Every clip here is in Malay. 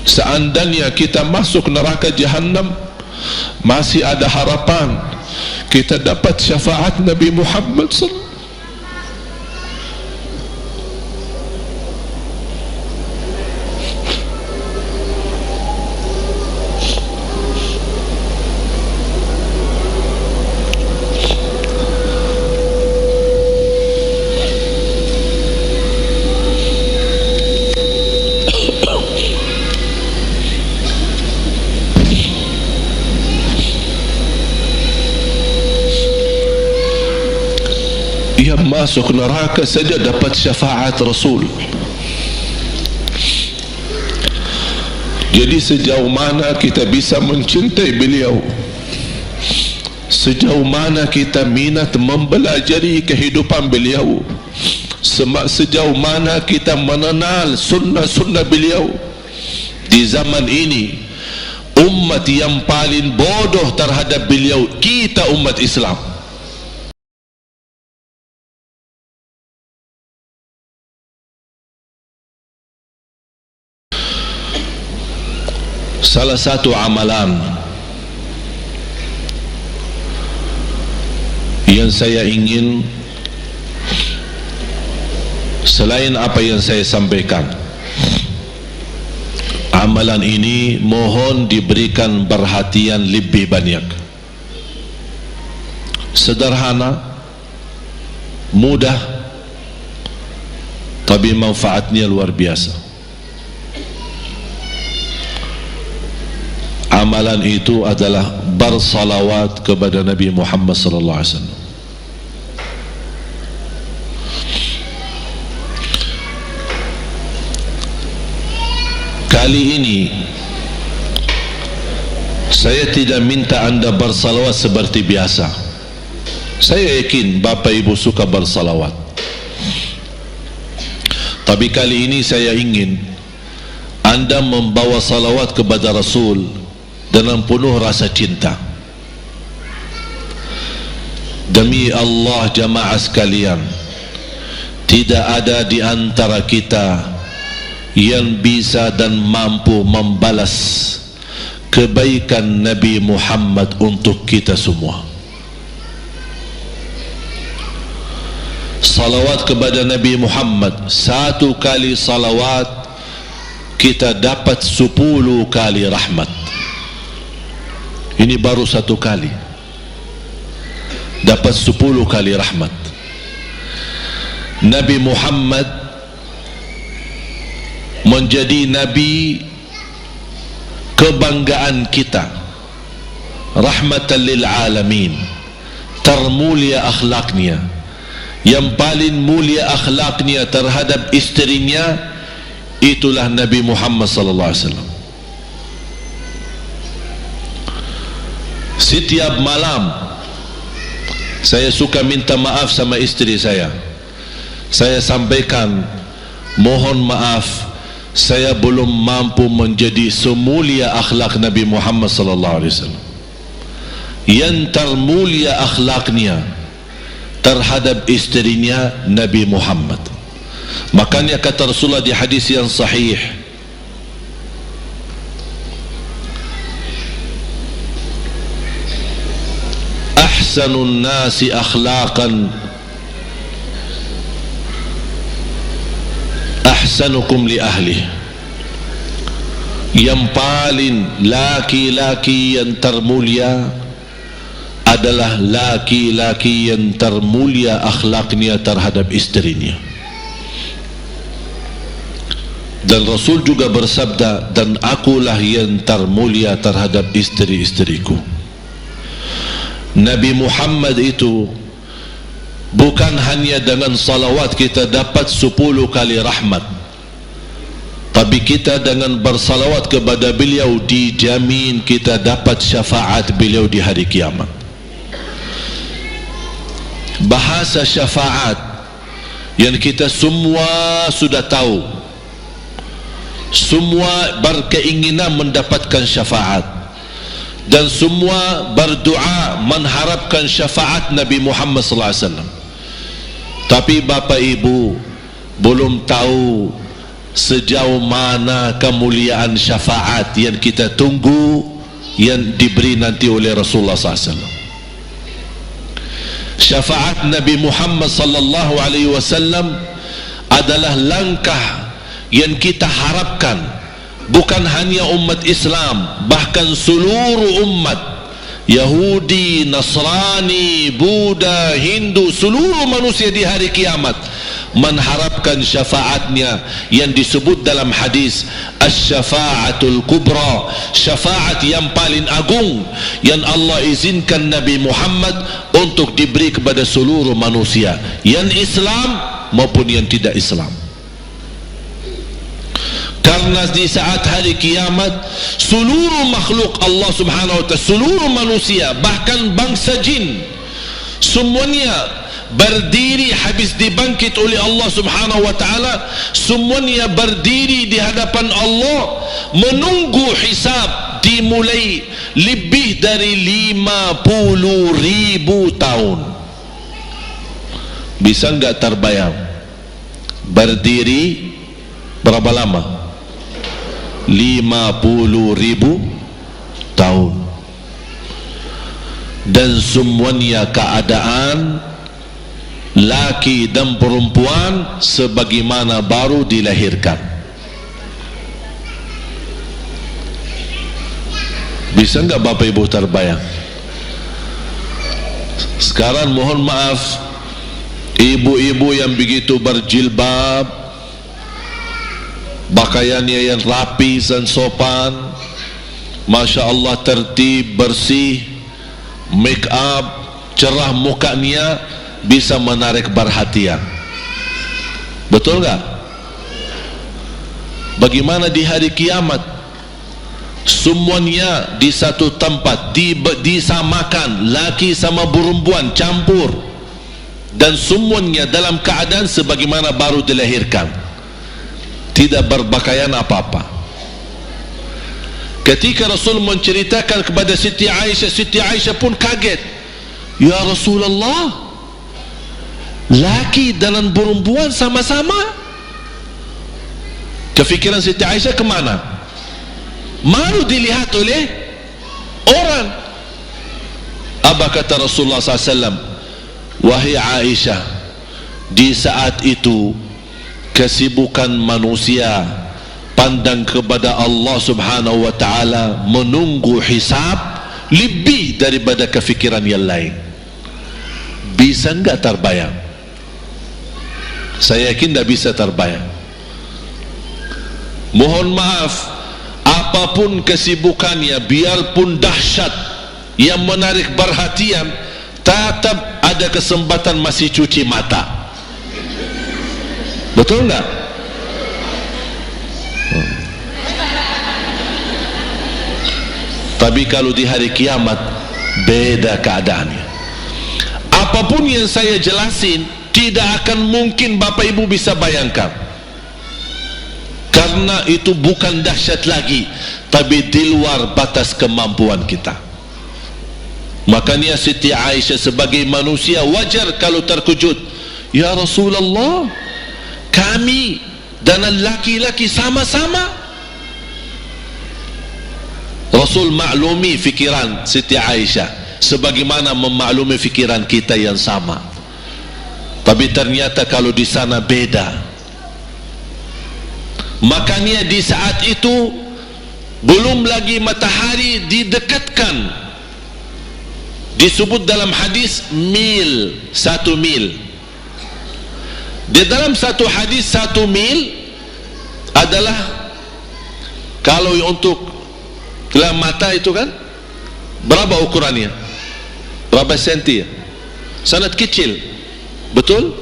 Seandainya kita masuk neraka Jahannam, masih ada harapan kita dapat syafaat Nabi Muhammad SAW. Yang masuk neraka saja dapat syafaat Rasul. Jadi sejauh mana kita bisa mencintai beliau, sejauh mana kita minat mempelajari kehidupan beliau, sejauh mana kita mengenal sunnah-sunnah beliau. Di zaman ini, umat yang paling bodoh terhadap beliau kita, umat Islam. Salah satu amalan yang saya ingin, selain apa yang saya sampaikan, amalan ini mohon diberikan perhatian lebih banyak. Sederhana, mudah, tapi manfaatnya luar biasa. Amalan itu adalah bersalawat kepada Nabi Muhammad sallallahu alaihi wasallam. Kali ini saya tidak minta anda bersalawat seperti biasa. Saya yakin Bapak Ibu suka bersalawat. Tapi kali ini saya ingin anda membawa salawat kepada Rasul dengan penuh rasa cinta. Demi Allah jamaah sekalian, tidak ada di antara kita yang bisa dan mampu membalas kebaikan Nabi Muhammad untuk kita semua. Salawat kepada Nabi Muhammad, satu kali salawat kita dapat 10 kali rahmat. Ini baru satu kali dapat 10 kali rahmat. Nabi Muhammad menjadi Nabi kebanggaan kita, rahmatan lil alamin, termulia akhlaknya. Yang paling mulia akhlaknya terhadap istrinya itulah Nabi Muhammad sallallahu alaihi wasallam. Setiap malam saya suka minta maaf sama istri saya. Saya sampaikan, mohon maaf, saya belum mampu menjadi semulia akhlak Nabi Muhammad sallallahu alaihi wasallam. Yang termulia akhlaknya terhadap istrinya Nabi Muhammad. Makanya kata Rasulullah di hadis yang sahih, ahsanun nasi akhlaqan ahsanukum li ahli. Yang paling laki-laki yang termulia adalah laki-laki yang termulia akhlaknya terhadap istrinya. Dan Rasul juga bersabda, dan akulah yang termulia terhadap istri-istriku. Nabi Muhammad itu bukan hanya dengan salawat kita dapat 10 kali rahmat, tapi kita dengan bersalawat kepada beliau dijamin kita dapat syafaat beliau di hari kiamat. Bahasa syafaat yang kita semua sudah tahu, semua berkeinginan mendapatkan syafaat, dan semua berdoa mengharapkan syafaat Nabi Muhammad sallallahu alaihi wasallam. Tapi Bapak Ibu belum tahu sejauh mana kemuliaan syafaat yang kita tunggu yang diberi nanti oleh Rasulullah SAW. Syafaat Nabi Muhammad sallallahu alaihi wasallam adalah langkah yang kita harapkan, bukan hanya umat Islam, bahkan seluruh umat Yahudi, Nasrani, Buddha, Hindu, seluruh manusia di hari kiamat mengharapkan syafaatnya yang disebut dalam hadis asy-syafa'atul kubra, syafaat yang paling agung yang Allah izinkan Nabi Muhammad untuk diberi kepada seluruh manusia, yang Islam maupun yang tidak Islam. Karena di saat hari kiamat seluruh makhluk Allah subhanahu wa ta'ala, seluruh manusia, bahkan bangsa jin, semuanya berdiri habis dibangkit oleh Allah subhanahu wa ta'ala, semuanya berdiri di hadapan Allah menunggu hisab dimulai lebih dari 50.000 tahun. Bisa enggak terbayang berdiri berapa lama? 50.000 tahun, dan semuanya keadaan laki dan perempuan sebagaimana baru dilahirkan. Bisa enggak Bapak Ibu terbayang? Sekarang mohon maaf, ibu-ibu yang begitu berjilbab, pakaiannya yang rapi dan sopan, Masya Allah, tertib, bersih, make up, cerah mukanya, bisa menarik perhatian. Betul enggak? Bagaimana di hari kiamat? Semuanya di satu tempat, disamakan, laki sama perempuan campur, dan semuanya dalam keadaan sebagaimana baru dilahirkan, tidak berpakaian apa-apa. Ketika Rasul menceritakan kepada Siti Aisyah pun kaget. Ya Rasulullah, laki dan perempuan sama-sama. Kefikiran Siti Aisyah kemana? Malu dilihat oleh orang. Apa kata Rasulullah SAW? Wahai Aisyah, di saat itu kesibukan manusia pandang kepada Allah subhanahu wa ta'ala, menunggu hisab lebih daripada kefikiran yang lain. Bisa enggak terbayang? Saya yakin tidak bisa terbayang. Mohon maaf, apapun kesibukannya, biarpun dahsyat yang menarik perhatian, tetap ada kesempatan masih cuci mata. Betul enggak? Tapi kalau di hari kiamat beda keadaannya. Apapun yang saya jelasin tidak akan mungkin Bapak Ibu bisa bayangkan, karena itu bukan dahsyat lagi, tapi di luar batas kemampuan kita. Makanya Siti Aisyah sebagai manusia wajar kalau terkejut. Ya Rasulullah, kami dan laki-laki sama-sama. Rasul maklumi fikiran Siti Aisyah sebagaimana memaklumi fikiran kita yang sama. Tapi ternyata kalau di sana beda. Makanya di saat itu belum lagi matahari didekatkan. Disebut dalam hadis mil, 1 mil. Di dalam satu hadis 1 mil adalah, kalau untuk gelang mata itu kan berapa ukurannya? Berapa senti ya? Sangat kecil. Betul?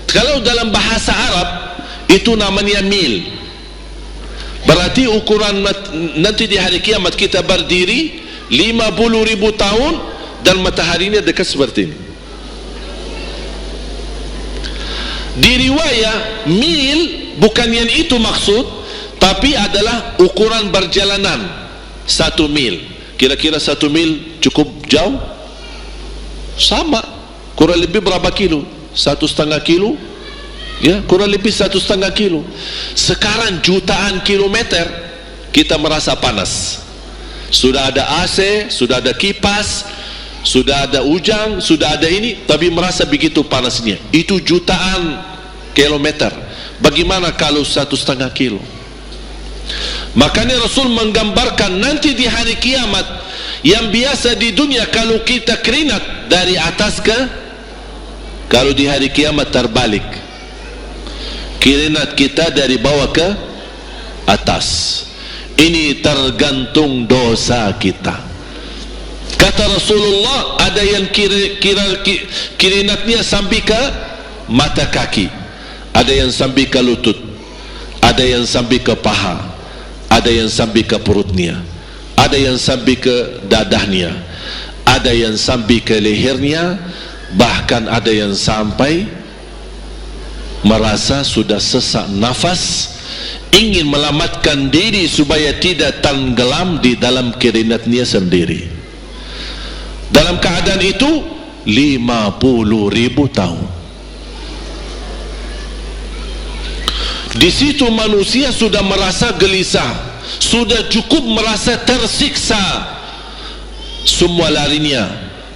Kalau dalam bahasa Arab itu namanya mil. Berarti ukuran nanti di hari kiamat kita berdiri 50.000 tahun dan mataharinya dekat seperti ini. Di riwayat mil bukan yang itu maksud, tapi adalah ukuran perjalanan 1 mil. Kira-kira 1 mil cukup jauh? Sama, kurang lebih berapa kilo? 1,5 kilo? Ya, kurang lebih 1,5 kilo. Sekarang jutaan kilometer kita merasa panas. Sudah ada AC, sudah ada kipas, sudah ada ujang, sudah ada ini, tapi merasa begitu panasnya. Itu jutaan kilometer. Bagaimana kalau 1,5 kilo? Makanya Rasul menggambarkan nanti di hari kiamat, yang biasa di dunia kalau kita keringat dari atas ke, kalau di hari kiamat terbalik, keringat kita dari bawah ke atas. Ini tergantung dosa kita. Kata Rasulullah, ada yang keringatnya sampai ke mata kaki, ada yang sampai ke lutut, ada yang sampai ke paha, ada yang sampai ke perutnya, ada yang sampai ke dadahnya, ada yang sampai ke lehernya, bahkan ada yang sampai merasa sudah sesak nafas, ingin melamatkan diri supaya tidak tenggelam di dalam keringatnya sendiri. Dalam keadaan itu 50.000 tahun. Di situ manusia sudah merasa gelisah, sudah cukup merasa tersiksa. Semua larinya,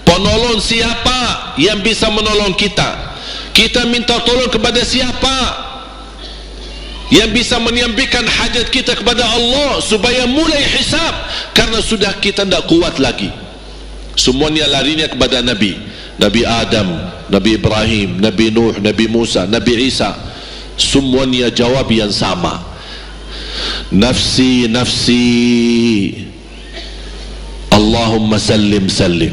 penolong siapa yang bisa menolong kita? Kita minta tolong kepada siapa yang bisa menyampaikan hajat kita kepada Allah supaya mulai hisab? Karena sudah kita tidak kuat lagi. Semuanya larinya kepada Nabi, Nabi Adam, Nabi Ibrahim, Nabi Nuh, Nabi Musa, Nabi Isa. Semuanya jawab yang sama, nafsi nafsi, Allahumma sallim sallim.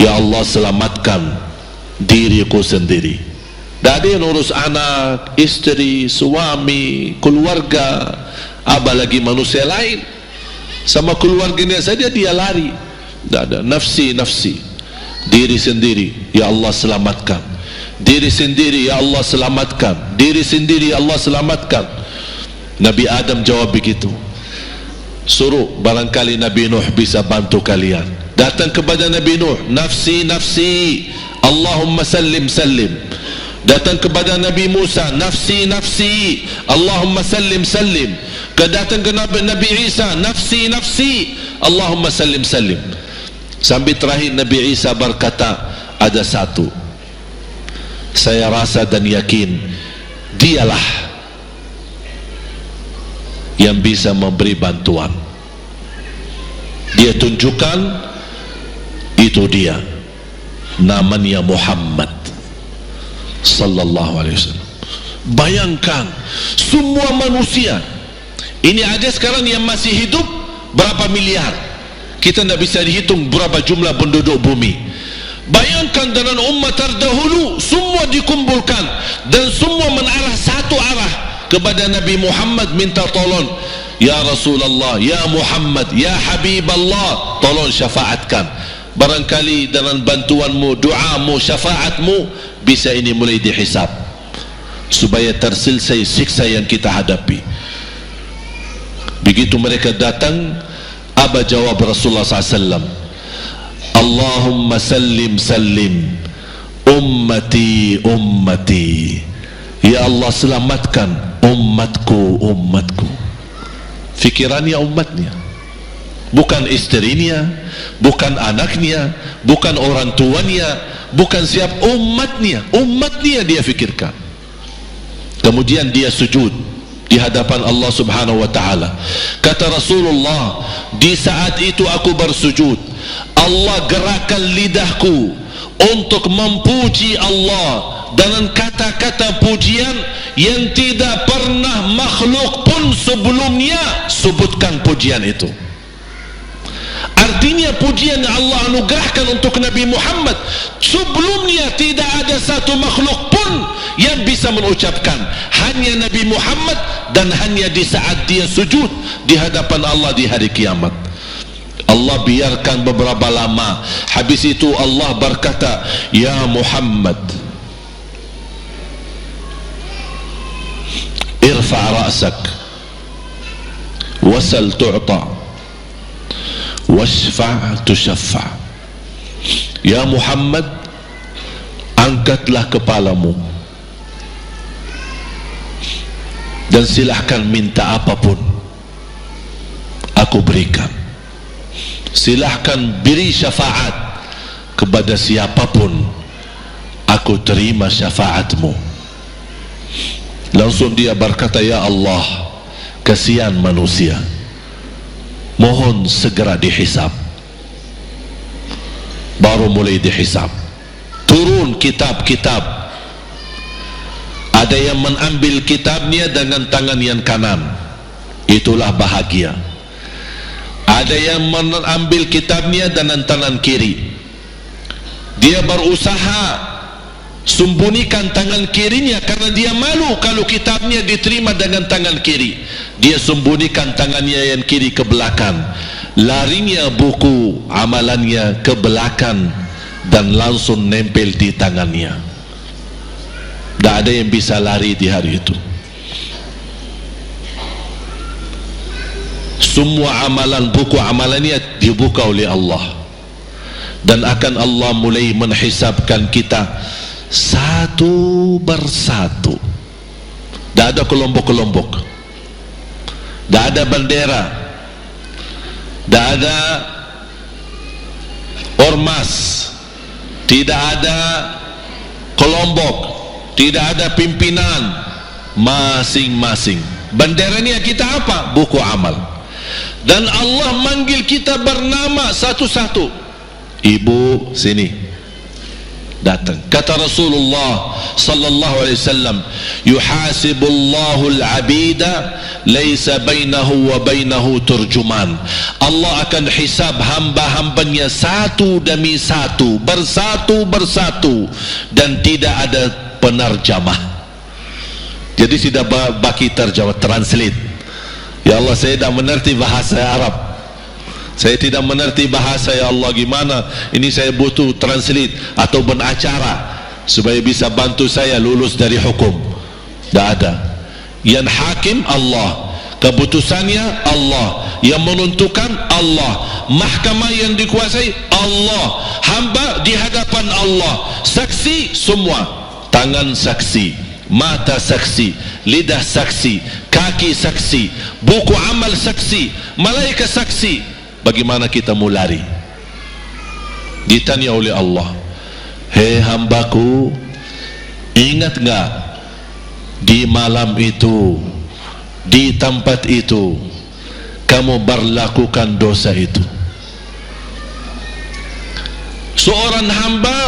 Ya Allah, selamatkan diriku sendiri. Tak ada yang urus anak, istri, suami, keluarga, apalagi manusia lain. Sama keluarganya saja dia lari. Tak ada, nafsi nafsi, diri sendiri. Ya Allah, selamatkan diri sendiri. Ya Allah, selamatkan diri sendiri. Ya Allah, selamatkan. Nabi Adam jawab begitu. Suruh barangkali Nabi Nuh bisa bantu kalian. Datang kepada Nabi Nuh, nafsi nafsi, Allahumma sallim sallim. Datang kepada Nabi Musa, nafsi nafsi, Allahumma sallim sallim. Datang ke Nabi Isa, nafsi nafsi, Allahumma sallim sallim. Sampai terakhir Nabi Isa berkata, ada satu saya rasa dan yakin, dialah yang bisa memberi bantuan. Dia tunjukkan, itu dia, namanya Muhammad sallallahu alaihi wasallam. Bayangkan semua manusia ini ada sekarang yang masih hidup berapa miliar, kita tidak bisa dihitung berapa jumlah penduduk bumi. Bayangkan dengan umat terdahulu semua dikumpulkan dan semua menarah satu arah kepada Nabi Muhammad, minta tolong, ya Rasulullah, ya Muhammad, ya Habib Allah, tolong syafaatkan. Barangkali dengan bantuanmu, doamu, syafaatmu bisa ini mulai dihisab supaya terselesai siksa yang kita hadapi. Begitu mereka datang, apa jawab Rasulullah SAW? Allahumma sallim sallim, ummati ummati. Ya Allah, selamatkan umatku umatku. Fikirannya umatnya, bukan istrinya, bukan anaknya, bukan orang tuanya, bukan siap, umatnya. Umatnya dia fikirkan. Kemudian dia sujud di hadapan Allah Subhanahu wa taala. Kata Rasulullah, di saat itu aku bersujud, Allah gerakkan lidahku untuk memuji Allah dengan kata-kata pujian yang tidak pernah makhluk pun sebelumnya sebutkan pujian itu. Artinya pujian yang Allah anugerahkan untuk Nabi Muhammad sebelumnya tidak ada satu makhluk pun yang bisa mengucapkan, hanya Nabi Muhammad, dan hanya di saat dia sujud di hadapan Allah di hari kiamat. Allah biarkan beberapa lama, habis itu Allah berkata, ya Muhammad, irfa' ra'sak wasal tu'ta washfa' tushaffa'. Ya Muhammad, angkatlah kepalamu, dan silahkan minta apapun, aku berikan. Silahkan beri syafaat kepada siapapun, aku terima syafaatmu. Langsung dia berkata, ya Allah, kasihan manusia, mohon segera dihisab. Baru mulai dihisab, turun kitab-kitab. Ada yang mengambil kitabnya dengan tangan yang kanan, itulah bahagia. Ada yang mengambil kitabnya dengan tangan kiri, dia berusaha sembunyikan tangan kirinya karena dia malu kalau kitabnya diterima dengan tangan kiri. Dia sembunyikan tangannya yang kiri ke belakang, larinya buku amalannya ke belakang dan langsung nempel di tangannya. Tak ada yang bisa lari di hari itu. Semua amalan, buku amalannya dibuka oleh Allah, dan akan Allah mulai menghisabkan kita satu persatu. Tak ada kelompok-kelompok, tak ada bendera, tak ada ormas, tidak ada kelompok, tidak ada pimpinan, masing-masing. Benderanya kita apa? Buku amal. Dan Allah manggil kita bernama satu-satu. Ibu sini, datang. Kata Rasulullah sallallahu alaihi wasallam, yuhasibullahu al-abida laisa bainahu wa bainahu turjuman. Allah akan hisab hamba-hambanya satu demi satu, bersatu-bersatu, dan tidak ada penerjemah. Jadi tidak bagi terjemah, translate. Ya Allah, saya tidak mengerti bahasa Arab, saya tidak mengerti bahasa, ya Allah, gimana ini, saya butuh translate atau benacara supaya bisa bantu saya lulus dari hukum. Tak ada. Yang hakim Allah, keputusannya Allah, yang menentukan Allah, mahkamah yang dikuasai Allah, hamba di hadapan Allah, saksi semua, tangan saksi, mata saksi, lidah saksi, kaki saksi, buku amal saksi, malaikat saksi. Bagaimana kita mau lari? Ditanya oleh Allah, hei hambaku, ingat enggak di malam itu, di tempat itu, kamu berlakukan dosa itu? Seorang hamba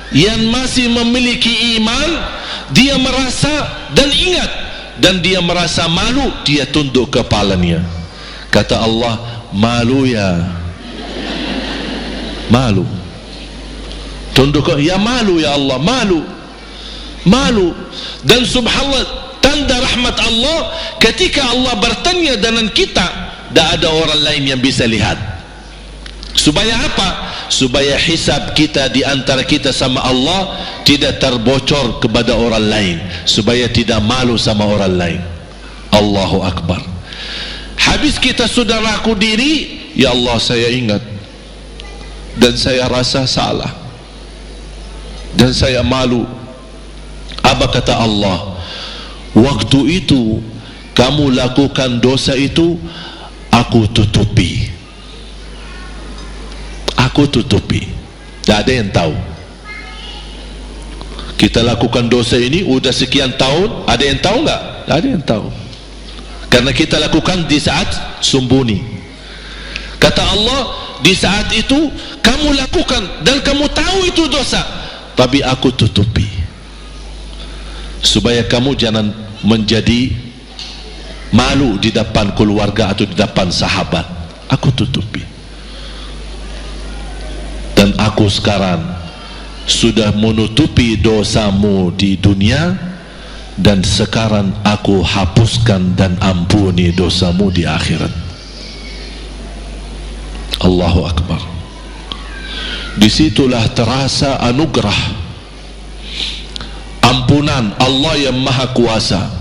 yang masih memiliki iman, dia merasa dan ingat, dan dia merasa malu, dia tunduk kepalanya. Kata Allah, malu ya, malu, tunduk, ya malu ya Allah, malu, malu. Dan subhanallah, tanda rahmat Allah, ketika Allah bertanya dengan kita, tak ada orang lain yang bisa lihat. Supaya apa? Supaya hisab kita di antara kita sama Allah tidak terbocor kepada orang lain, supaya tidak malu sama orang lain. Allahu Akbar. Habis kita sudah laku diri, ya Allah, saya ingat dan saya rasa salah dan saya malu. Apa kata Allah? Waktu itu kamu lakukan dosa itu, aku tutupi, aku tutupi. Tak ada yang tahu. Kita lakukan dosa ini udah sekian tahun, ada yang tahu enggak? Tak ada yang tahu. Karena kita lakukan di saat sembunyi. Kata Allah, di saat itu kamu lakukan dan kamu tahu itu dosa, tapi aku tutupi supaya kamu jangan menjadi malu di depan keluarga atau di depan sahabat. Aku tutupi. Dan aku sekarang sudah menutupi dosamu di dunia, dan sekarang aku hapuskan dan ampuni dosamu di akhirat. Allahu Akbar. Disitulah terasa anugerah, ampunan Allah yang maha kuasa.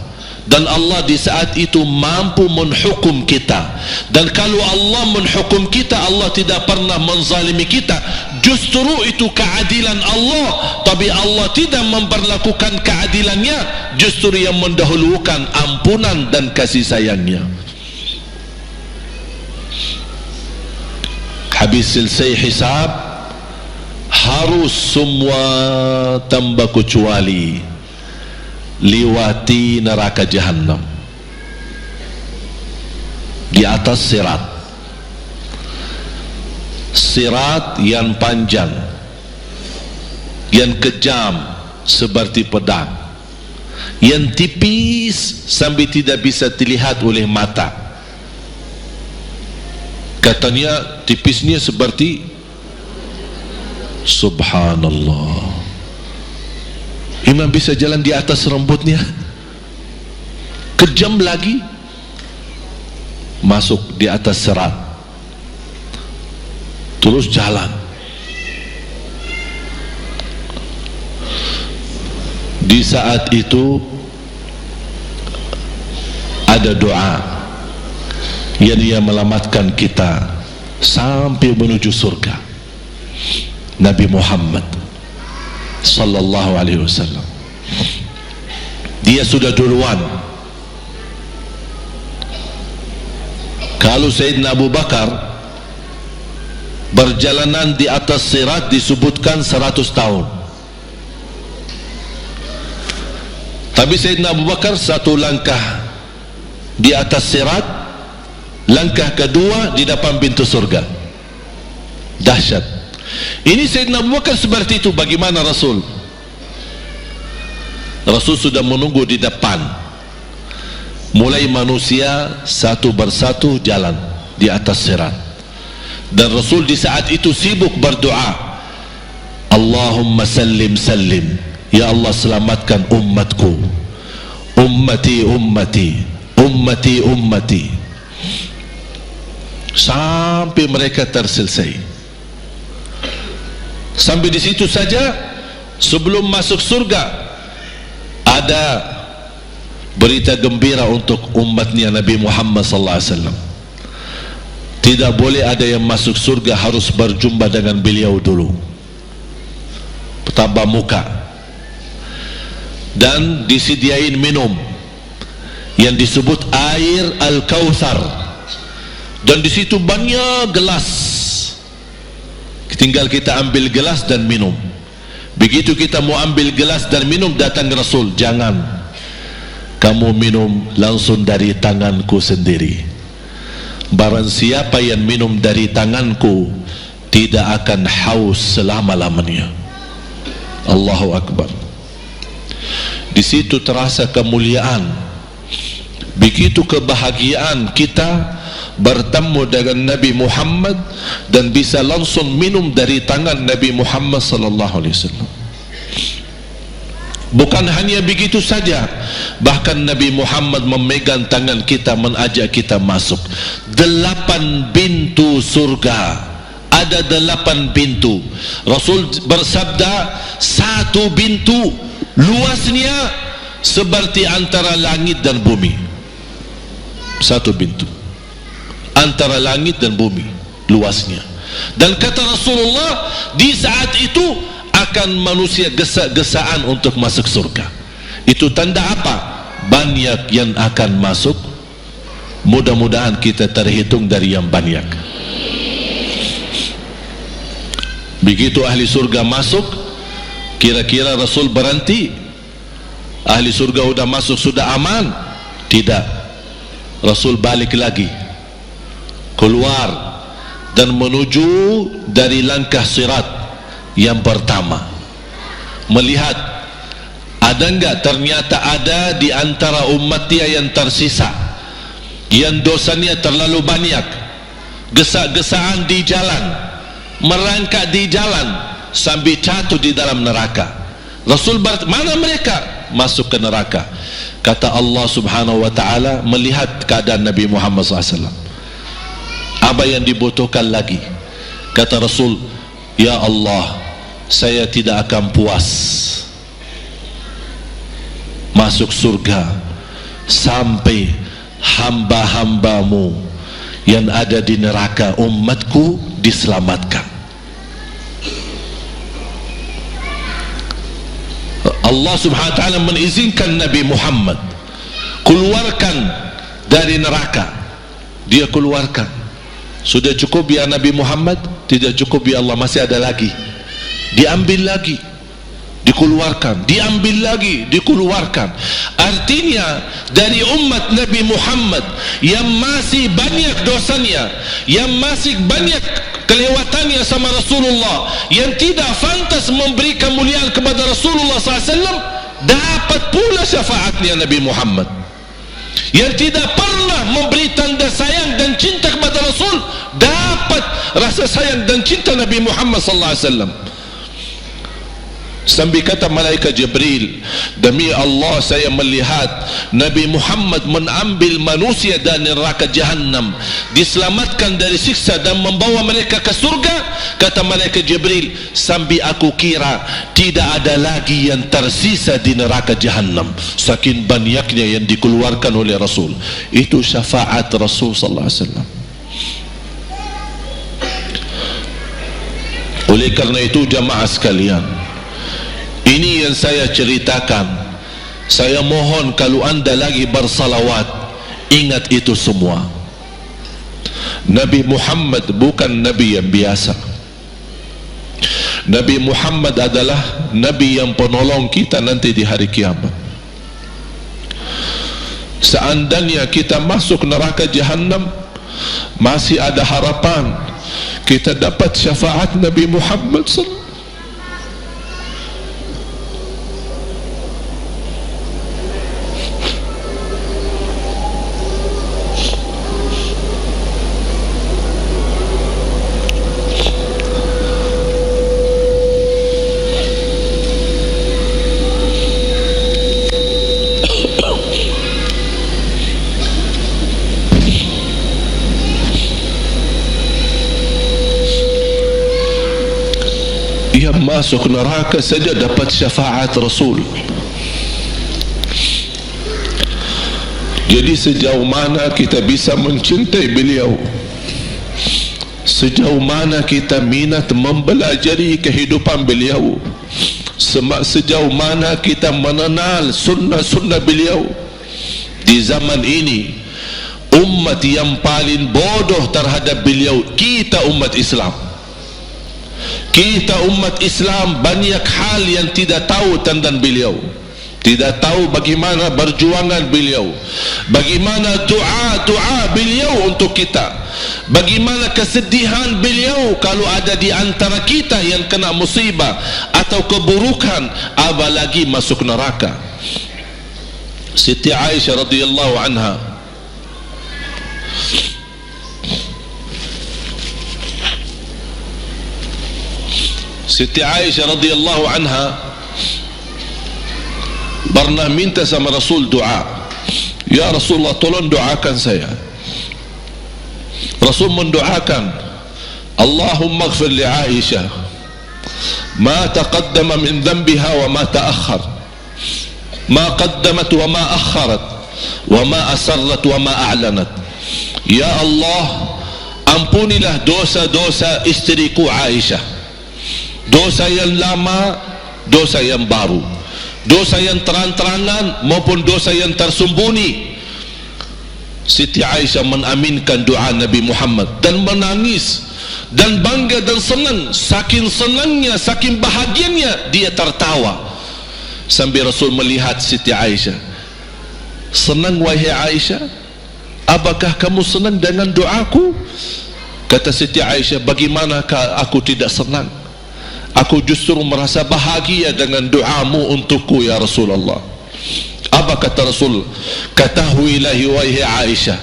Dan Allah di saat itu mampu menghukum kita. Dan kalau Allah menghukum kita, Allah tidak pernah menzalimi kita. justru itu keadilan Allah, tapi Allah tidak memperlakukan keadilannya, justru yang mendahulukan ampunan dan kasih sayangnya. Habis selesai hisab, harus semua tanpa kecuali liwati neraka Jahannam di atas sirat. Sirat yang panjang, yang kejam seperti pedang, yang tipis sampai tidak bisa dilihat oleh mata. Katanya tipisnya seperti, subhanallah, imam bisa jalan di atas rambutnya. Kejam lagi, masuk di atas sirat, terus jalan. Di saat itu ada doa yang dia melamatkan kita sampai menuju surga. Nabi Muhammad sallallahu alaihi wasallam, dia sudah duluan. Kalau Sayyidina Abu Bakar berjalanan di atas sirat disebutkan 100 tahun, tapi Sayyidina Abu Bakar satu langkah di atas sirat, langkah kedua di depan pintu surga. Dahsyat. Ini Sayyidina Abu Bakar seperti itu. Bagaimana Rasul? Rasul sudah menunggu di depan, mulai manusia satu persatu jalan di atas sirat, dan Rasul di saat itu sibuk berdoa, Allahumma sallim sallim, ya Allah selamatkan umatku, ummati ummati ummati ummati, sampai mereka terselesai. Sampai di situ saja. Sebelum masuk surga ada berita gembira untuk umatnya Nabi Muhammad sallallahu alaihi wasallam. Tidak boleh ada yang masuk surga, harus berjumpa dengan beliau dulu, tatap muka, dan disediain minum yang disebut air Al-Kautsar, dan di situ banyak gelas. Tinggal kita ambil gelas dan minum. Begitu kita mau ambil gelas dan minum, datang Rasul, jangan kamu minum langsung dari tanganku sendiri. Barang siapa yang minum dari tanganku tidak akan haus selama-lamanya. Allahu Akbar. Di situ terasa kemuliaan. Begitu kebahagiaan kita bertemu dengan Nabi Muhammad dan bisa langsung minum dari tangan Nabi Muhammad sallallahu alaihi wasallam. Bukan hanya begitu saja, bahkan Nabi Muhammad memegang tangan kita, mengajak kita masuk 8 pintu surga. Ada 8 pintu. Rasul bersabda, satu pintu luasnya seperti antara langit dan bumi. Satu pintu antara langit dan bumi luasnya. Dan kata Rasulullah, di saat itu akan manusia gesa-gesaan untuk masuk surga. Itu tanda apa? Banyak yang akan masuk. Mudah-mudahan kita terhitung dari yang banyak. Begitu ahli surga masuk, kira-kira Rasul berhenti? Ahli surga sudah masuk, sudah aman? Tidak. Rasul balik lagi, keluar dan menuju dari langkah sirat yang pertama, melihat ada enggak, ternyata ada di antara umatnya yang tersisa yang dosanya terlalu banyak, gesak-gesaan di jalan, merangkak di jalan sampai jatuh di dalam neraka. Rasul mana mereka? Masuk ke neraka. Kata Allah subhanahu wa ta'ala, melihat keadaan Nabi Muhammad SAW, apa yang dibutuhkan lagi? Kata Rasul, ya Allah, saya tidak akan puas masuk surga sampai hamba-hambamu yang ada di neraka, umatku, diselamatkan. Allah subhanahu wa ta'ala mengizinkan Nabi Muhammad keluarkan dari neraka. Dia keluarkan. Sudah cukup ya Nabi Muhammad? Tidak cukup ya Allah, masih ada lagi. Diambil lagi, dikeluarkan, diambil lagi, dikeluarkan. Artinya dari umat Nabi Muhammad yang masih banyak dosanya, yang masih banyak kelewatannya sama Rasulullah, yang tidak pantas memberi kemuliaan kepada Rasulullah SAW, dapat pula syafaatnya Nabi Muhammad. Yang tidak pernah memberi tanda sayang dan cinta kepada Rasul, dapat rasa sayang dan cinta Nabi Muhammad SAW. Sambil kata malaikat Jibril, demi Allah saya melihat Nabi Muhammad mengambil manusia dari neraka Jahannam, diselamatkan dari siksa dan membawa mereka ke surga. Kata malaikat Jibril, sambil aku kira tidak ada lagi yang tersisa di neraka Jahannam, saking banyaknya yang dikeluarkan oleh Rasul. Itu syafaat Rasul sallallahu alaihi wasallam. Oleh karena itu jamaah sekalian, ini yang saya ceritakan. Saya mohon kalau anda lagi bersalawat, ingat itu semua. Nabi Muhammad bukan Nabi yang biasa. Nabi Muhammad adalah Nabi yang penolong kita nanti di hari kiamat. Seandainya kita masuk neraka Jahannam, masih ada harapan kita dapat syafaat Nabi Muhammad SAW. Yang masuk neraka saja dapat syafaat Rasul. Jadi sejauh mana kita bisa mencintai beliau, sejauh mana kita minat mempelajari kehidupan beliau, sejauh mana kita mengenal sunnah-sunnah beliau. Di zaman ini umat yang paling bodoh terhadap beliau kita umat Islam. Kita umat Islam banyak hal yang tidak tahu tentang beliau, tidak tahu bagaimana berjuangan beliau, bagaimana doa beliau untuk kita, bagaimana kesedihan beliau kalau ada di antara kita yang kena musibah atau keburukan, apalagi masuk neraka. Siti Aisyah radhiyallahu anha, Siti Aisyah radhiyallahu anha pernah minta sama Rasul doa. Ya Rasulullah, tolong doakan saya. Rasul mendoakan, Allahumma ighfir li Aisyah ma taqaddama min dhanbiha wa ma ta'akhkhar, ma qaddamat wa ma akharat, wa ma asarrat wa ma a'lanat. Ya Allah, ampunilah dosa-dosa istriku Aisyah, dosa yang lama, dosa yang baru, dosa yang terang-terangan maupun dosa yang tersembunyi. Siti Aisyah mengaminkan doa Nabi Muhammad dan menangis dan bangga dan senang. Saking senangnya, saking bahagianya, dia tertawa sambil Rasul melihat Siti Aisyah. Senang wahai Aisyah? Apakah kamu senang dengan doaku? Kata Siti Aisyah, bagaimanakah aku tidak senang? Aku justru merasa bahagia dengan doamu untukku ya Rasulullah. Apa kata Rasul? Ketahuilah wahai Aisyah,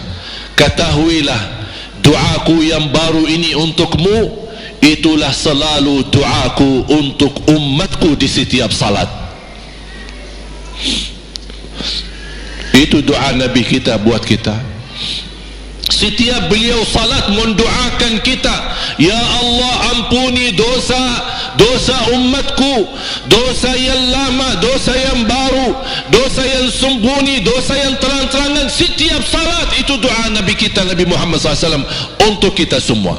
ketahuilah doaku yang baru ini untukmu, itulah selalu doaku untuk umatku di setiap salat. Itu doa Nabi kita buat kita. Setiap beliau salat mendoakan kita, ya Allah ampuni dosa umatku, dosa yang lama, dosa yang baru, dosa yang sembunyi, dosa yang terang-terangan. Setiap salat itu doa Nabi kita Nabi Muhammad SAW untuk kita semua.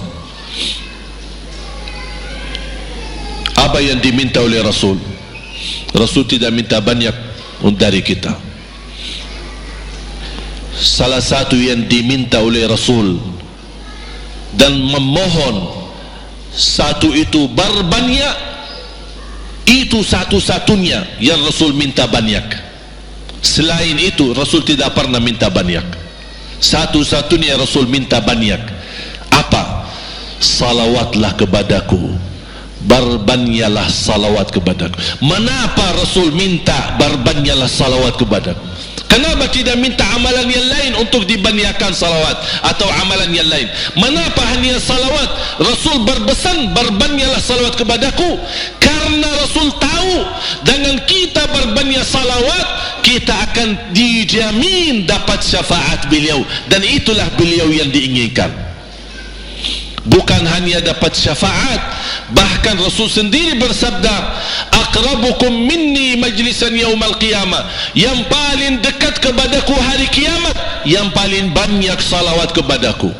Apa yang diminta oleh Rasul? Rasul tidak minta banyak dari kita. Salah satu yang diminta oleh Rasul dan memohon satu itu berbanyak, itu satu-satunya yang Rasul minta banyak. Selain itu Rasul tidak pernah minta banyak. Satu-satunya Rasul minta banyak apa? Salawatlah kepadaku, berbanyaklah salawat kepadaku. Mengapa Rasul minta berbanyaklah salawat kepadaku? Kenapa tidak minta amalan yang lain untuk dibanyakkan salawat atau amalan yang lain? Mengapa hanya salawat? Rasul berpesan berbanyaklah salawat kepadaku karena Rasul tahu dengan kita berbanyak salawat kita akan dijamin dapat syafaat beliau, dan itulah beliau yang diinginkan. Bukan hanya dapat syafaat, bahkan Rasul sendiri bersabda, aqrabukum minni majlisan yaumal qiyamah, yang paling dekat kepadaku hari kiamat yang paling banyak salawat kepadaku.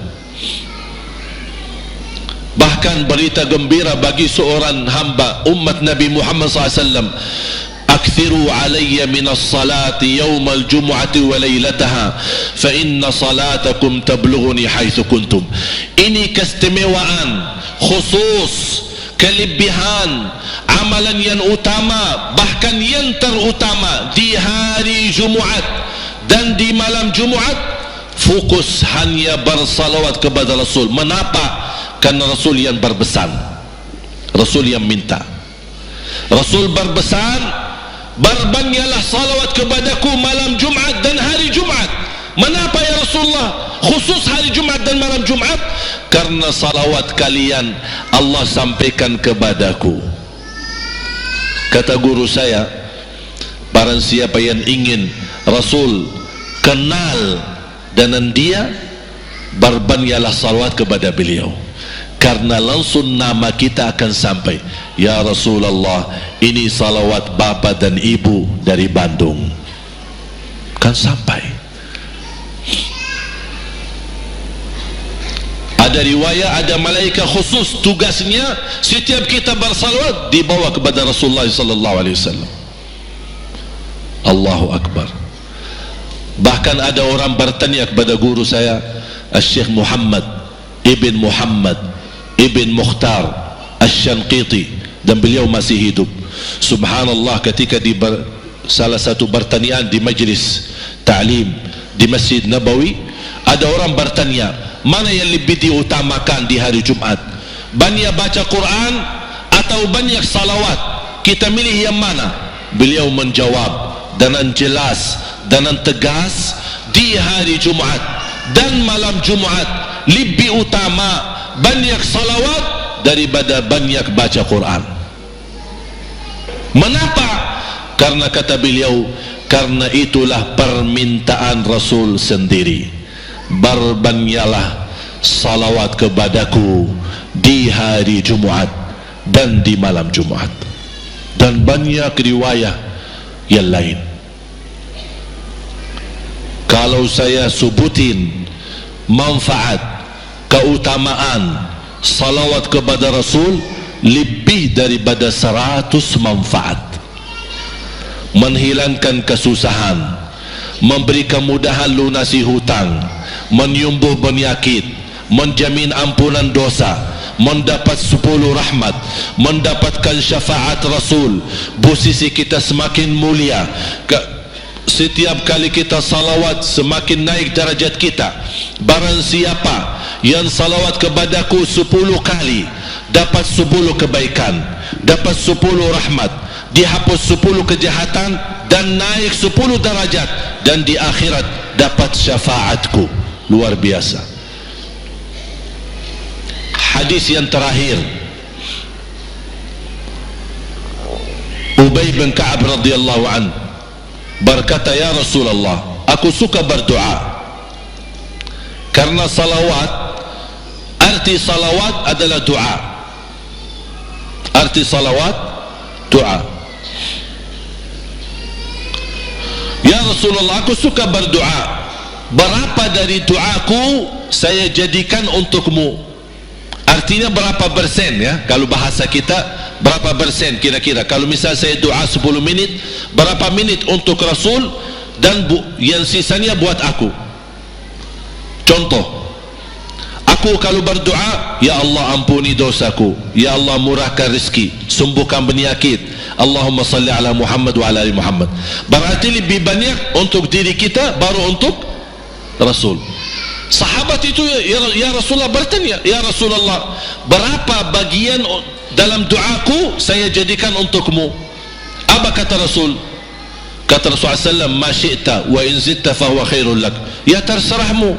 Bahkan berita gembira bagi seorang hamba umat Nabi Muhammad SAW, akthiru alayya minas salati yawmal jumu'ati wa laylataha fa inna salatakum tablughuni haitsu kuntum. Ini keistimewaan khusus, kelebihan amalan yang utama, bahkan yang terutama di hari Jumaat dan di malam Jumaat, fokus hanya bersalawat kepada Rasul. Mengapa? Karena Rasul yang berpesan, Rasul yang minta. Rasul berpesan, berbanyaklah salawat kepadaku malam Jumat dan hari Jumat. Mengapa ya Rasulullah khusus hari Jumat dan malam Jumat? Karena salawat kalian Allah sampaikan kepadaku. Kata guru saya, barang siapa yang ingin Rasul kenal dengan dia, berbanyaklah salawat kepada beliau, karena langsung nama kita akan sampai. Ya Rasulullah, ini salawat bapa dan ibu dari Bandung, kan sampai. Ada riwayat, ada malaikat khusus tugasnya setiap kita bersalawat dibawa kepada Rasulullah sallallahu alaihi wasallam. Allahu akbar. Bahkan ada orang bertanya kepada guru saya, Syekh Muhammad Ibn Muhammad Ibn Mukhtar Asy-Syanqiti, dan beliau masih hidup. Subhanallah, ketika di salah satu pertanyaan di majlis ta'lim di Masjid Nabawi, ada orang bertanya, mana yang lebih diutamakan di hari Jumat? Banyak baca Quran atau banyak salawat? Kita milih yang mana? Beliau menjawab dengan jelas, dengan tegas, di hari Jumat dan malam Jumat lebih utama banyak salawat daripada banyak baca Quran. Mengapa? Karena kata beliau, karena itulah permintaan Rasul sendiri, berbanyaklah salawat kepadaku di hari Jumat dan di malam Jumat. Dan banyak riwayat yang lain. Kalau saya sebutin manfaat, keutamaan salawat kepada Rasul, lebih daripada 100 manfaat. Menghilangkan kesusahan, memberi kemudahan lunasi hutang, menyembuh penyakit, menjamin ampunan dosa, mendapat 10 rahmat, mendapatkan syafaat Rasul, posisi kita semakin mulia. Setiap kali kita salawat semakin naik darajat kita. Barang siapa yang salawat kepadaku 10 kali, dapat 10 kebaikan, dapat 10 rahmat, dihapus 10 kejahatan, dan naik 10 darajat, dan di akhirat dapat syafaatku. Luar biasa. Hadis yang terakhir, Ubay bin Ka'ab radhiyallahu anhu berkata, ya Rasulullah, aku suka berdoa karena salawat, arti salawat adalah doa. Arti salawat doa. Ya Rasulullah, aku suka berdoa, berapa dari doaku saya jadikan untukmu Artinya berapa persen ya, kalau bahasa kita berapa persen kira-kira. Kalau misal saya doa 10 minit, berapa menit untuk Rasul dan yang sisanya buat aku. Contoh, aku kalau berdoa, ya Allah ampuni dosaku, ya Allah murahkan rezeki, sembuhkan penyakit, Allahumma salli ala Muhammad wa ala ali Muhammad. Berarti lebih banyak untuk diri kita, baru untuk Rasul. Sahabat itu ya Rasulullah bertanya, ya Rasulullah, berapa bagian dalam doaku saya jadikan untukmu? Apa kata Rasul? Kata Rasulullah SAW, ma syi'ta wa in zidta fahuwa khairul lak. Ya terserahmu,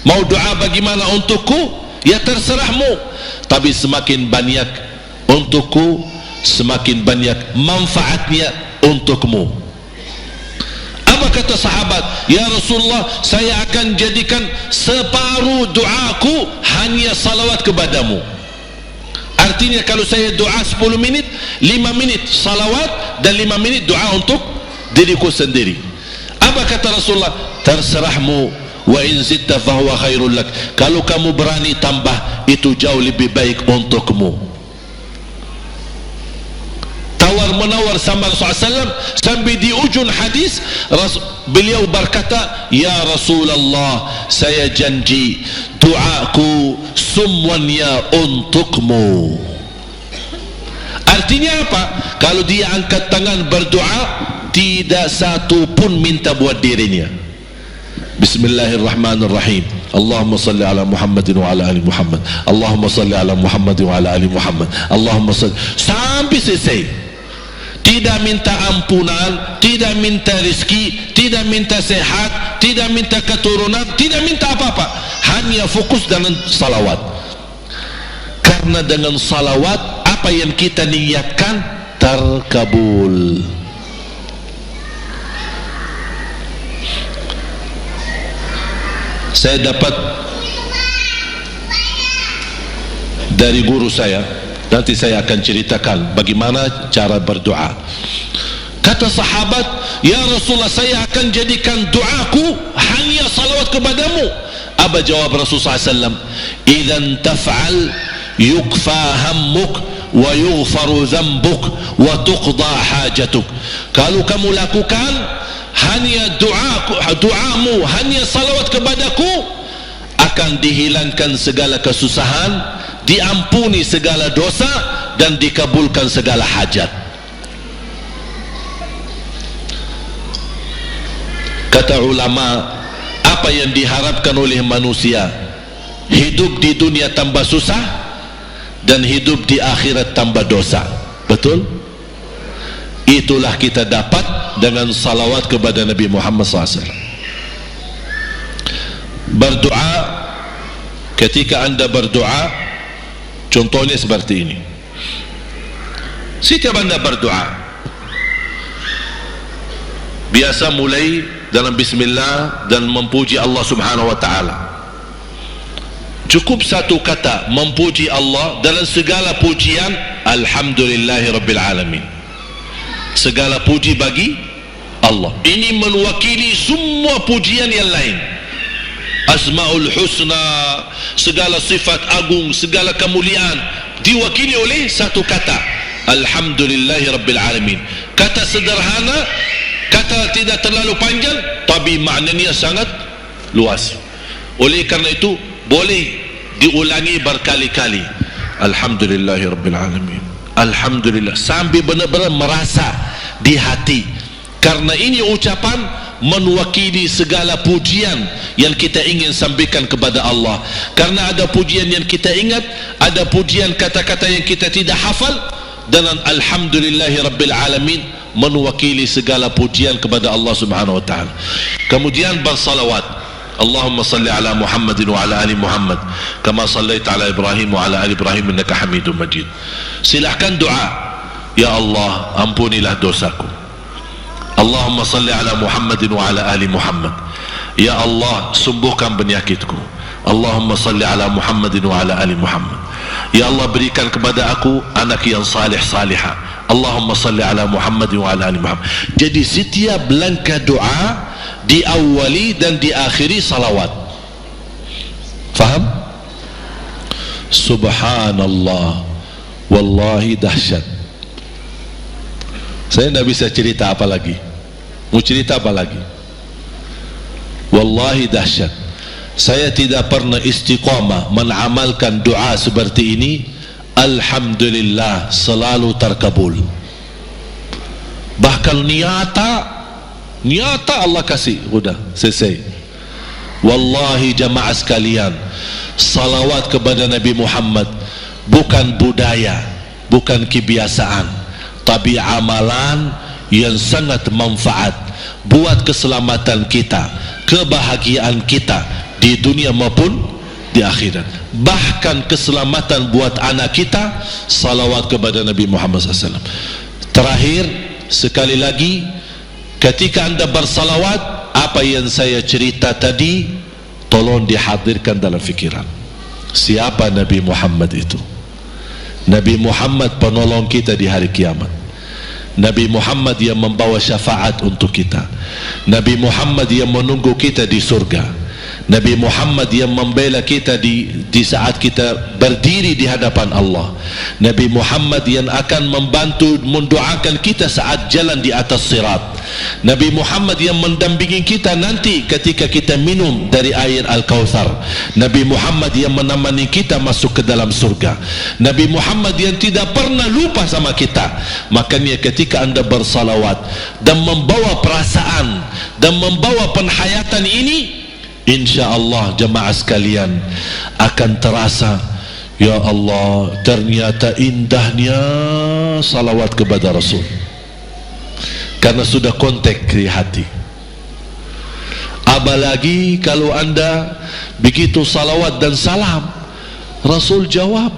mau doa bagaimana untukku, ya terserahmu, tapi semakin banyak untukku, semakin banyak manfaatnya untukmu. Apa kata sahabat? Ya Rasulullah, saya akan jadikan separuh doaku hanya salawat kepadamu. Artinya kalau saya doa 10 menit, 5 menit salawat dan 5 menit doa untuk diriku sendiri. Apa kata Rasulullah? Terserahmu, wa in zitta fahuwa khairul lak. Kalau kamu berani tambah, itu jauh lebih baik untukmu. Tawar menawar sama Rasulullah SAW, sampai di ujung hadis beliau berkata, ya Rasulullah, saya janji doaku semuanya untukmu. Artinya apa? Kalau dia angkat tangan berdoa, tidak satu pun minta buat dirinya. Bismillahirrahmanirrahim. Allahumma salli ala Muhammadin wa ala ali Muhammad. Allahumma salli ala Muhammadin wa ala ali Muhammad. Allahumma salli, sampai selesai. Tidak minta ampunan, tidak minta rezeki, tidak minta sehat, tidak minta keturunan, tidak minta apa-apa, hanya fokus dengan salawat. Karena dengan salawat, apa yang kita niatkan terkabul. Saya dapat dari guru saya, nanti saya akan ceritakan bagaimana cara berdoa. Kata sahabat, ya Rasulullah, saya akan jadikan doaku hanya salawat kepadamu. Apa jawab Rasulullah SAW? Idzan taf'al yukfa hammuk wa yughfaru dhanbuk wa tuqda hajatuk. Kalau kamu lakukan hanya doamu, hanya salawat kepadaku, akan dihilangkan segala kesusahan, diampuni segala dosa, dan dikabulkan segala hajat. Kata ulama, apa yang diharapkan oleh manusia? Hidup di dunia tambah susah dan hidup di akhirat tambah dosa. Betul? Itulah kita dapat dengan salawat kepada Nabi Muhammad SAW. Berdoa, ketika anda berdoa, contohnya seperti ini. Setiap anda berdoa, biasa mulai dalam bismillah dan memuji Allah Subhanahu wa ta'ala. Cukup satu kata memuji Allah dalam segala pujian, alhamdulillahi rabbil alamin. Segala puji bagi Allah. Ini mewakili semua pujian yang lain. Asmaul husna, segala sifat agung, segala kemuliaan diwakili oleh satu kata, alhamdulillahi rabbil alamin. Kata sederhana, kata tidak terlalu panjang, tapi maknanya sangat luas. Oleh karena itu boleh diulangi berkali-kali, alhamdulillahi rabbil alamin, alhamdulillah, sampai benar-benar merasa di hati. Karena ini ucapan mewakili segala pujian yang kita ingin sampaikan kepada Allah. Karena ada pujian yang kita ingat, ada pujian kata-kata yang kita tidak hafal. Dengan alhamdulillahi rabbil alamin mewakili segala pujian kepada Allah Subhanahu wa ta'ala. Kemudian bersalawat, Allahumma salli ala Muhammadin wa ala ali Muhammad kama sallaita ala Ibrahim wa ala ali Ibrahim innaka Hamidum Majid. Silahkan doa, ya Allah ampunilah dosaku. Allahumma salli ala Muhammadin wa ala ali Muhammad. Ya Allah sembuhkan penyakitku. Allahumma salli ala Muhammadin wa ala ali Muhammad. Ya Allah berikan kepada aku anak yang salih salihah. Allahumma salli ala Muhammadin wa ala ali Muhammad. Jadi setiap langkah doa diawali dan diakhiri salawat. Faham? Subhanallah, wallahi dahsyat. Saya tidak bisa cerita apa lagi. Mau cerita apa lagi? Wallahi dahsyat. Saya tidak pernah istiqamah menamalkan doa seperti ini. Alhamdulillah, selalu terkabul. Bahkan nyata Allah kasih, udah selesai. Wallahi jamaah sekalian, salawat kepada Nabi Muhammad bukan budaya, bukan kebiasaan, tapi amalan yang sangat manfaat buat keselamatan kita, kebahagiaan kita di dunia maupun di akhirat. Bahkan keselamatan buat anak kita, salawat kepada Nabi Muhammad SAW. Terakhir sekali lagi, ketika anda bersalawat, apa yang saya cerita tadi tolong dihadirkan dalam fikiran. Siapa Nabi Muhammad itu? Nabi Muhammad penolong kita di hari kiamat. Nabi Muhammad yang membawa syafaat untuk kita. Nabi Muhammad yang menunggu kita di surga. Nabi Muhammad yang membela kita di saat kita berdiri di hadapan Allah. Nabi Muhammad yang akan membantu mendoakan kita saat jalan di atas sirat. Nabi Muhammad yang mendampingi kita nanti ketika kita minum dari air Al-Kautsar. Nabi Muhammad yang menemani kita masuk ke dalam surga. Nabi Muhammad yang tidak pernah lupa sama kita. Makanya ketika anda bersalawat dan membawa perasaan dan membawa penghayatan ini, InsyaAllah jemaah sekalian akan terasa, ya Allah, ternyata indahnya salawat kepada Rasul, karena sudah kontak di hati. Apalagi kalau anda begitu salawat dan salam, Rasul jawab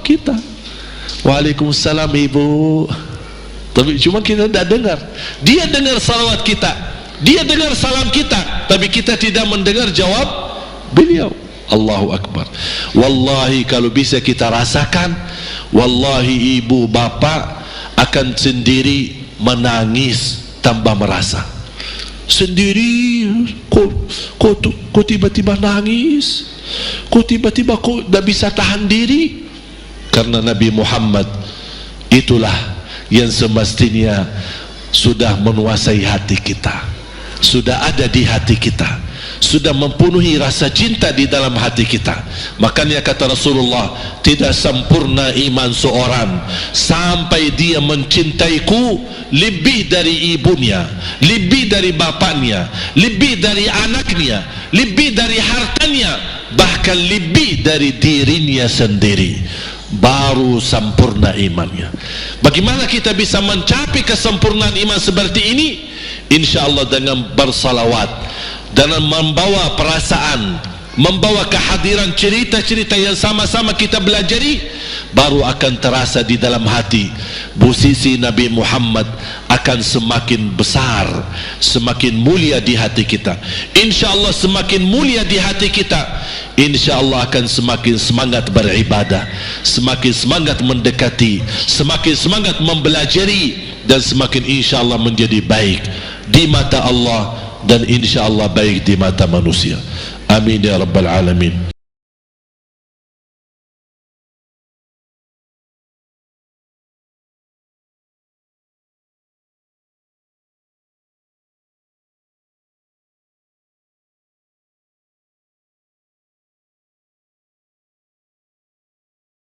kita, Waalaikumsalam ibu. Tapi cuma kita tidak dengar. Dia dengar salawat kita, dia dengar salam kita, tapi kita tidak mendengar jawab beliau. Allahu Akbar. Wallahi kalau bisa kita rasakan, wallahi ibu bapak akan sendiri menangis tanpa merasa. Sendiri, kok tiba-tiba nangis, kok tiba-tiba kok tidak bisa tahan diri. Karena Nabi Muhammad itulah yang semestinya sudah menguasai hati kita, sudah ada di hati kita, sudah mempenuhi rasa cinta di dalam hati kita. Makanya kata Rasulullah, tidak sempurna iman seorang sampai dia mencintaiku lebih dari ibunya, lebih dari bapaknya, lebih dari anaknya, lebih dari hartanya, bahkan lebih dari dirinya sendiri. Baru sempurna imannya. Bagaimana kita bisa mencapai kesempurnaan iman seperti ini? InsyaAllah dengan bersalawat, dengan membawa perasaan, membawa kehadiran cerita-cerita yang sama-sama kita belajari, baru akan terasa di dalam hati posisi Nabi Muhammad akan semakin besar, semakin mulia di hati kita. InsyaAllah semakin mulia di hati kita, InsyaAllah akan semakin semangat beribadah, semakin semangat mendekati, semakin semangat mempelajari, dan semakin InsyaAllah menjadi baik di mata Allah dan InsyaAllah baik di mata manusia. Amin ya Rabbal Alamin.